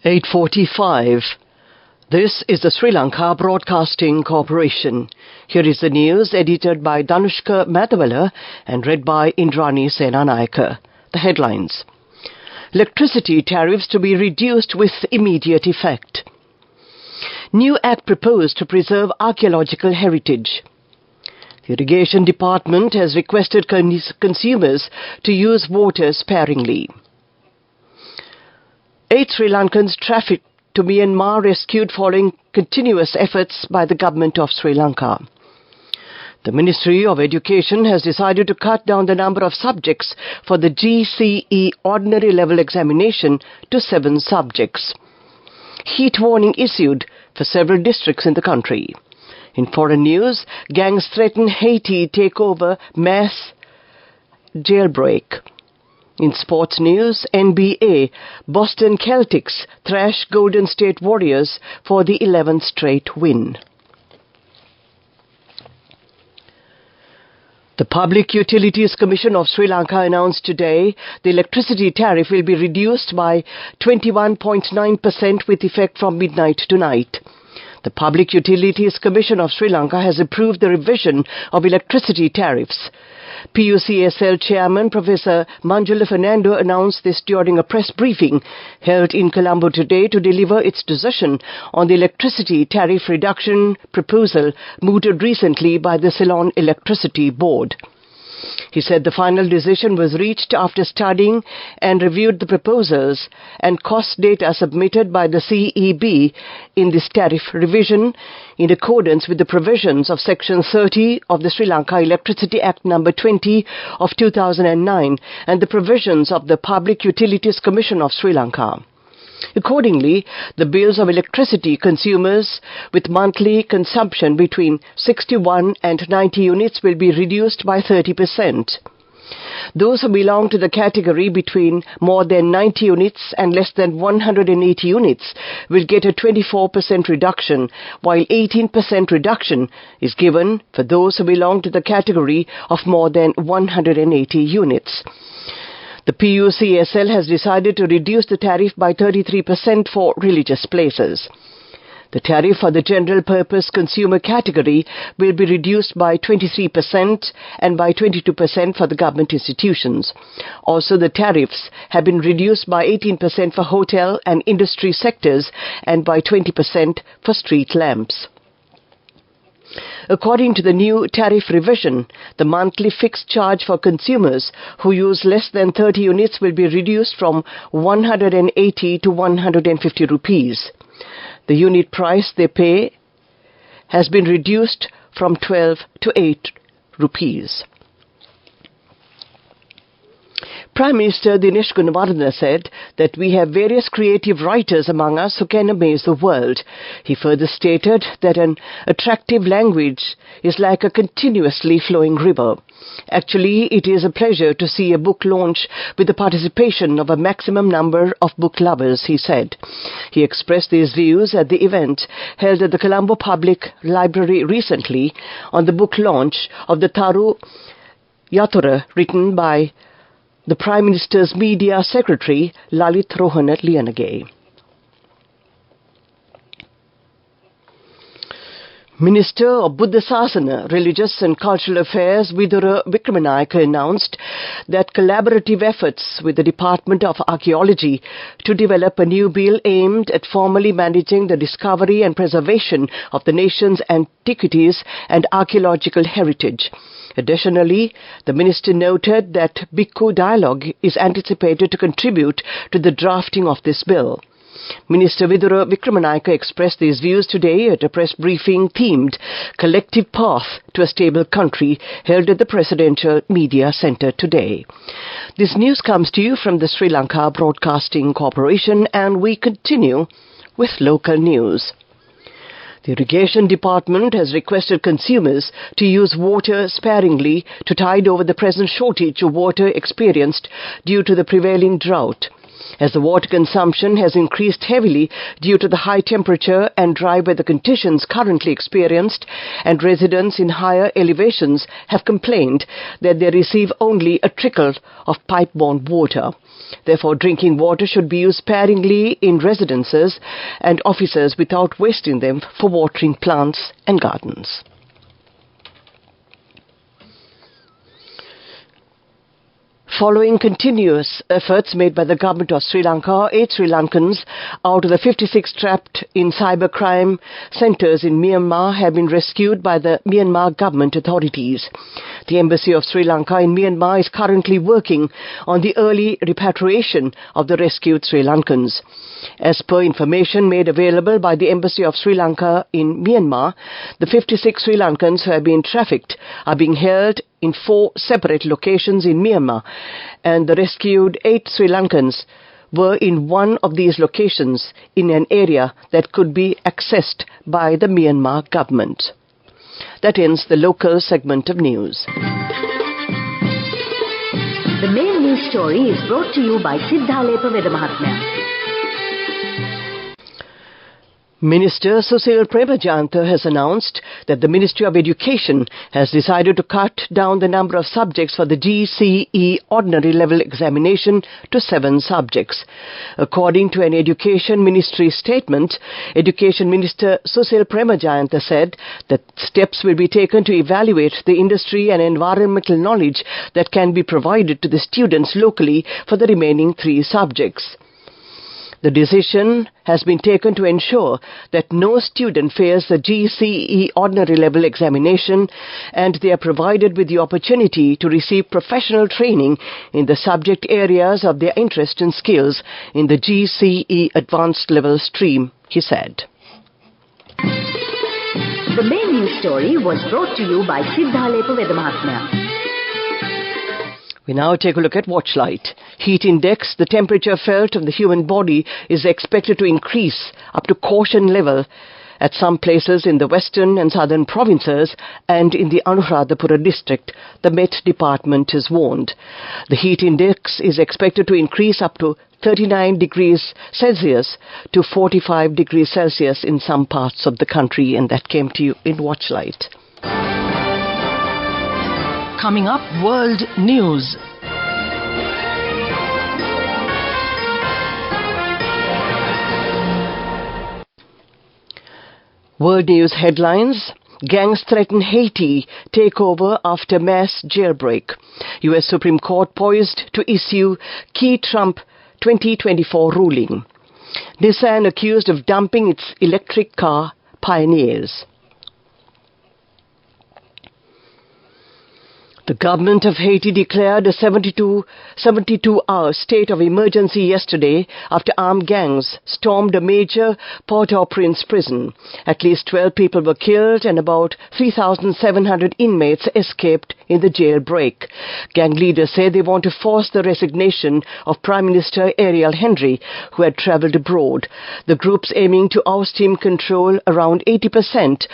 8:45. This is the Sri Lanka Broadcasting Corporation. Here is the news edited by Danushka Madhavala and read by Indrani Senanayaka. The headlines. Electricity tariffs to be reduced with immediate effect. New Act proposed to preserve archaeological heritage. The Irrigation Department has requested consumers to use water sparingly. 8 Sri Lankans trafficked to Myanmar rescued following continuous efforts by the government of Sri Lanka. The Ministry of Education has decided to cut down the number of subjects for the GCE ordinary level examination to 7 subjects. Heat warning issued for several districts in the country. In foreign news, gangs threaten Haiti takeover mass jailbreak. In sports news, NBA, Boston Celtics thrash Golden State Warriors for the 11th straight win. The Public Utilities Commission of Sri Lanka announced today the electricity tariff will be reduced by 21.9% with effect from midnight tonight. The Public Utilities Commission of Sri Lanka has approved the revision of electricity tariffs. PUCSL Chairman Professor Manjula Fernando announced this during a press briefing held in Colombo today to deliver its decision on the electricity tariff reduction proposal mooted recently by the Ceylon Electricity Board. He said the final decision was reached after studying and reviewed the proposals and cost data submitted by the CEB in this tariff revision in accordance with the provisions of Section 30 of the Sri Lanka Electricity Act No. 20 of 2009 and the provisions of the Public Utilities Commission of Sri Lanka. Accordingly, the bills of electricity consumers with monthly consumption between 61 and 90 units will be reduced by 30%. Those who belong to the category between more than 90 units and less than 180 units will get a 24% reduction, while 18% reduction is given for those who belong to the category of more than 180 units. The PUCSL has decided to reduce the tariff by 33% for religious places. The tariff for the general purpose consumer category will be reduced by 23% and by 22% for the government institutions. Also, the tariffs have been reduced by 18% for hotel and industry sectors and by 20% for street lamps. According to the new tariff revision, the monthly fixed charge for consumers who use less than 30 units will be reduced from 180 to 150 rupees. The unit price they pay has been reduced from 12 to 8 rupees. Prime Minister Dinesh Gunawardena said that we have various creative writers among us who can amaze the world. He further stated that an attractive language is like a continuously flowing river. Actually, it is a pleasure to see a book launch with the participation of a maximum number of book lovers, he said. He expressed these views at the event held at the Colombo Public Library recently on the book launch of the Tharu Yathura, written by the Prime Minister's Media Secretary, Lalit Rohana Liyanage. Minister of Buddha Sasana, Religious and Cultural Affairs, Vidura Vikramanayake announced that collaborative efforts with the Department of Archaeology to develop a new bill aimed at formally managing the discovery and preservation of the nation's antiquities and archaeological heritage. Additionally, the minister noted that Bhikkhu dialogue is anticipated to contribute to the drafting of this bill. Minister Vidura Vikramanayake expressed these views today at a press briefing themed Collective Path to a Stable Country held at the Presidential Media Centre today. This news comes to you from the Sri Lanka Broadcasting Corporation, and we continue with local news. The Irrigation Department has requested consumers to use water sparingly to tide over the present shortage of water experienced due to the prevailing drought. as the water consumption has increased heavily due to the high temperature and dry weather conditions currently experienced, and residents in higher elevations have complained that they receive only a trickle of pipe-borne water. Therefore, drinking water should be used sparingly in residences and offices without wasting them for watering plants and gardens. Following continuous efforts made by the government of Sri Lanka, 8 Sri Lankans out of the 56 trapped in cybercrime centres in Myanmar have been rescued by the Myanmar government authorities. The Embassy of Sri Lanka in Myanmar is currently working on the early repatriation of the rescued Sri Lankans. As per information made available by the Embassy of Sri Lanka in Myanmar, the 56 Sri Lankans who have been trafficked are being held in 4 separate locations in Myanmar, and the rescued 8 Sri Lankans were in one of these locations in an area that could be accessed by the Myanmar government. That ends the local segment of news. The main news story is brought to you by Sinhala Mahatmya. Minister Susil Premajantha has announced that the Ministry of Education has decided to cut down the number of subjects for the GCE ordinary level examination to 7 subjects. According to an Education Ministry statement, Education Minister Susil Premajantha said that steps will be taken to evaluate the industry and environmental knowledge that can be provided to the students locally for the remaining 3 subjects. The decision has been taken to ensure that no student fails the GCE ordinary level examination, and they are provided with the opportunity to receive professional training in the subject areas of their interest and skills in the GCE advanced level stream, he said. The main news story was brought to you by Sinhala Mahatmya. We now take a look at watchlight. Heat index, the temperature felt of the human body, is expected to increase up to caution level at some places in the western and southern provinces and in the Anuradhapura district, the Met Department has warned. The heat index is expected to increase up to 39 degrees Celsius to 45 degrees Celsius in some parts of the country, and that came to you in watchlight. Coming up, world news. World news headlines. Gangs threaten Haiti takeover after mass jailbreak. U.S. Supreme Court poised to issue key Trump 2024 ruling. Nissan accused of dumping its electric car pioneers. The government of Haiti declared a 72-hour state of emergency yesterday after armed gangs stormed a major Port-au-Prince prison. At least 12 people were killed and about 3,700 inmates escaped in the jailbreak. Gang leaders say they want to force the resignation of Prime Minister Ariel Henry, who had travelled abroad. The groups aiming to oust him control around 80%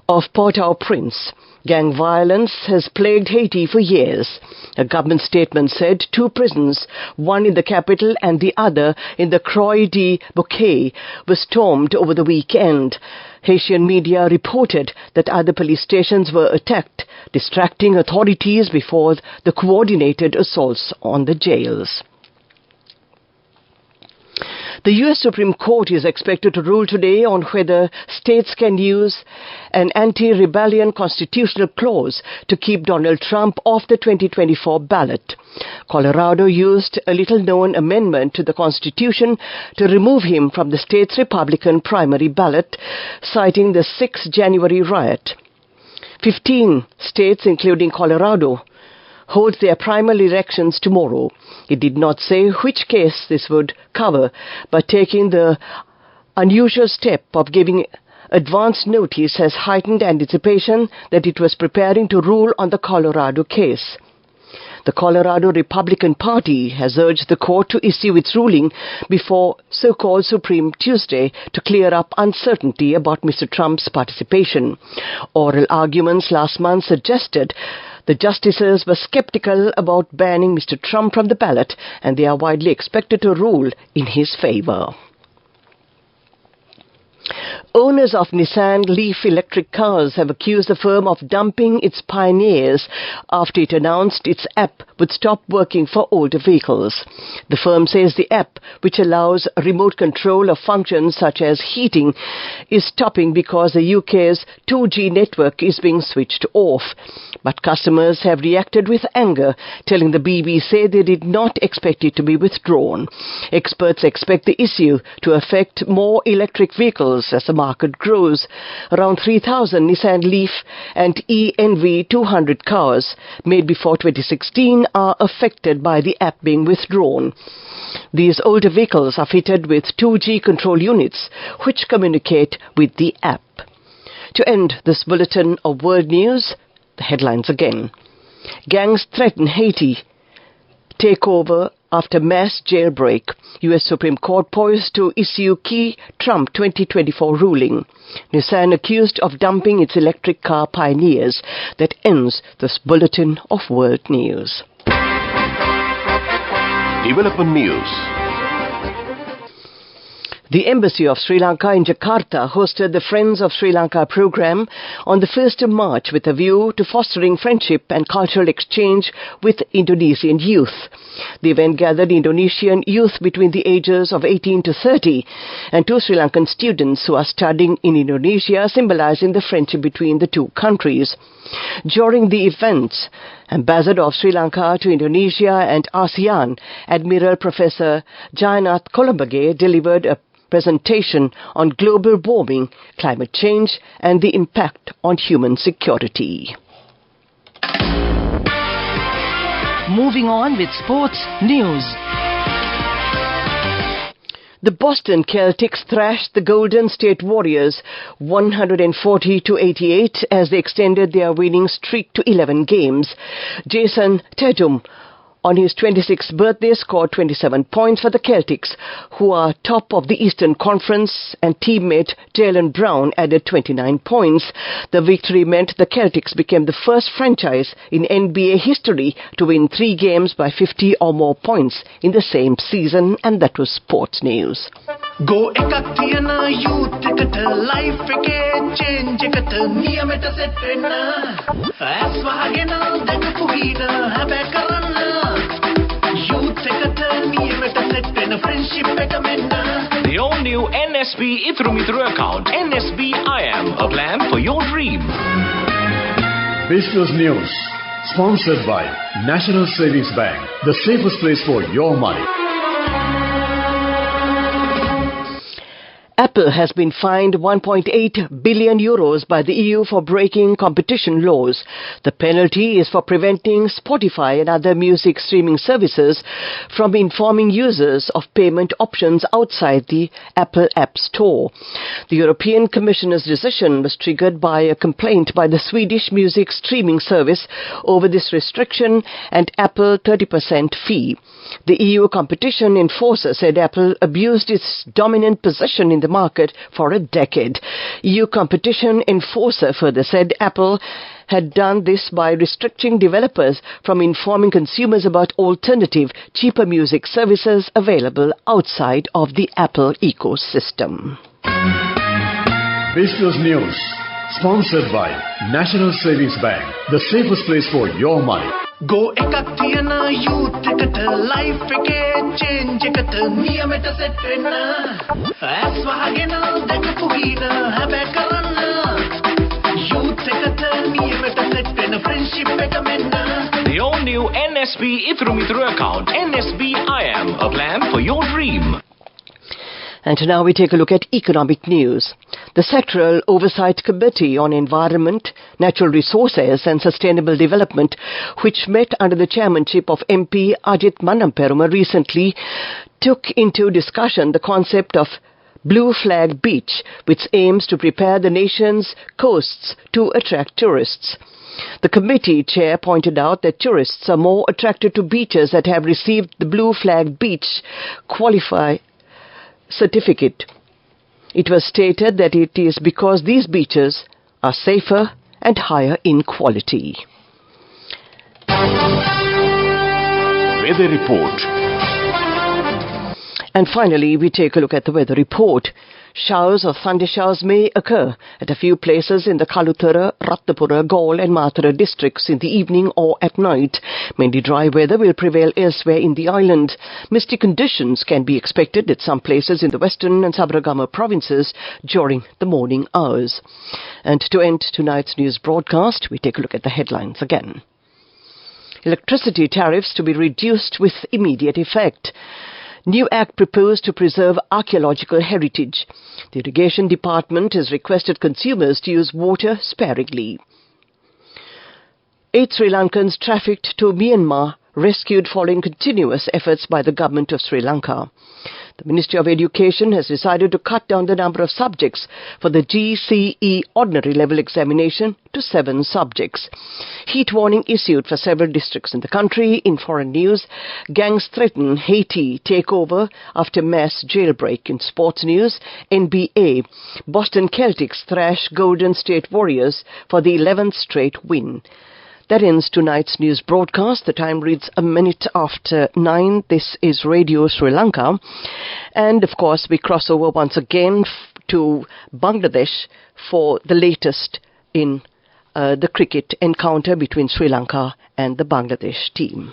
of Port-au-Prince. Gang violence has plagued Haiti for years. A government statement said 2 prisons, one in the capital and the other in the Croix de Bouquet, were stormed over the weekend. Haitian media reported that other police stations were attacked, distracting authorities before the coordinated assaults on the jails. The U.S. Supreme Court is expected to rule today on whether states can use an anti-rebellion constitutional clause to keep Donald Trump off the 2024 ballot. Colorado used a little-known amendment to the Constitution to remove him from the state's Republican primary ballot, citing the 6 January riot. 15 states, including Colorado, holds their primary elections tomorrow. It did not say which case this would cover, but taking the unusual step of giving advance notice has heightened anticipation that it was preparing to rule on the Colorado case. The Colorado Republican Party has urged the court to issue its ruling before so-called Supreme Tuesday to clear up uncertainty about Mr. Trump's participation. Oral arguments last month suggested The justices were skeptical about banning Mr. Trump from the ballot, and they are widely expected to rule in his favor. Owners of Nissan Leaf electric cars have accused the firm of dumping its pioneers after it announced its app would stop working for older vehicles. The firm says the app, which allows remote control of functions such as heating, is stopping because the UK's 2G network is being switched off. But customers have reacted with anger, telling the BBC they did not expect it to be withdrawn. Experts expect the issue to affect more electric vehicles as the market grows. Around 3,000 Nissan Leaf and ENV 200 cars made before 2016 are affected by the app being withdrawn. These older vehicles are fitted with 2G control units which communicate with the app. To end this bulletin of world news, the headlines again. Gangs threaten Haiti. Takeover after mass jailbreak. U.S. Supreme Court poised to issue key Trump 2024 ruling. Nissan accused of dumping its electric car pioneers. That ends this bulletin of world news. Development news. The Embassy of Sri Lanka in Jakarta hosted the Friends of Sri Lanka program on the 1st of March with a view to fostering friendship and cultural exchange with Indonesian youth. The event gathered Indonesian youth between the ages of 18 to 30 and 2 Sri Lankan students who are studying in Indonesia, symbolizing the friendship between the two countries. During the event, Ambassador of Sri Lanka to Indonesia and ASEAN, Admiral Professor Jayanath Kolombage, delivered a presentation on global warming, climate change and the impact on human security. Moving on with sports news. The Boston Celtics thrashed the Golden State Warriors 140-88 as they extended their winning streak to 11 games. Jason Tatum, on his 26th birthday, scored 27 points for the Celtics, who are top of the Eastern Conference, and teammate Jaylen Brown added 29 points. The victory meant the Celtics became the first franchise in NBA history to win 3 games by 50 or more points in the same season, and that was sports news. Go ekak thiyana youth eකට life එකේ change එකට නියමෙට set වෙන්න as වහගෙන දැකපු හින හැබැයි කරන්න youth එකට නියමෙට set වෙන friendship එක මෙන්න. The all-new NSB Ithru Mithru account, NSB IM, a plan for your dream. Business News, sponsored by National Savings Bank, the safest place for your money. Apple has been fined 1.8 billion euros by the EU for breaking competition laws. The penalty is for preventing Spotify and other music streaming services from informing users of payment options outside the Apple App Store. The European Commissioner's decision was triggered by a complaint by the Swedish music streaming service over this restriction and Apple 30% fee. The EU competition enforcer said Apple abused its dominant position in the market for a decade. EU competition enforcer further said Apple had done this by restricting developers from informing consumers about alternative, cheaper music services available outside of the Apple ecosystem. Business News, sponsored by National Savings Bank, the safest place for your money. Go ekak thiyana youth එකට life එකේ change එකට නියමෙට set වෙන්න as වහගෙන දැකපු හින හැබැයි කරන්න youth එකට නියමෙට set වෙන friendship එක මෙන්න. The all-new NSB Ithru Mithru account, NSB IM, a plan for your dream. And now we take a look at economic news. The Sectoral Oversight Committee on Environment, Natural Resources and Sustainable Development, which met under the chairmanship of MP Ajit Manamperuma recently, took into discussion the concept of Blue Flag Beach, which aims to prepare the nation's coasts to attract tourists. The committee chair pointed out that tourists are more attracted to beaches that have received the Blue Flag Beach qualify certificate. It was stated that it is because these beaches are safer and higher in quality. Weather report. And finally, we take a look at the weather report. Showers or thunder showers may occur at a few places in the Kalutara, Ratnapura, Gaul and Mathura districts in the evening or at night. Mainly dry weather will prevail elsewhere in the island. Misty conditions can be expected at some places in the western and Sabaragama provinces during the morning hours. And to end tonight's news broadcast, we take a look at the headlines again. Electricity tariffs to be reduced with immediate effect. New Act proposed to preserve archaeological heritage. The Irrigation Department has requested consumers to use water sparingly. 8 Sri Lankans trafficked to Myanmar rescued following continuous efforts by the government of Sri Lanka. The Ministry of Education has decided to cut down the number of subjects for the GCE ordinary level examination to 7 subjects. Heat warning issued for several districts in the country. In foreign news, gangs threaten Haiti takeover after mass jailbreak. In sports news, NBA, Boston Celtics thrash Golden State Warriors for the 11th straight win. That ends tonight's news broadcast. The time reads a minute after 9. This is Radio Sri Lanka. And, of course, we cross over once again to Bangladesh for the latest in the cricket encounter between Sri Lanka and the Bangladesh team.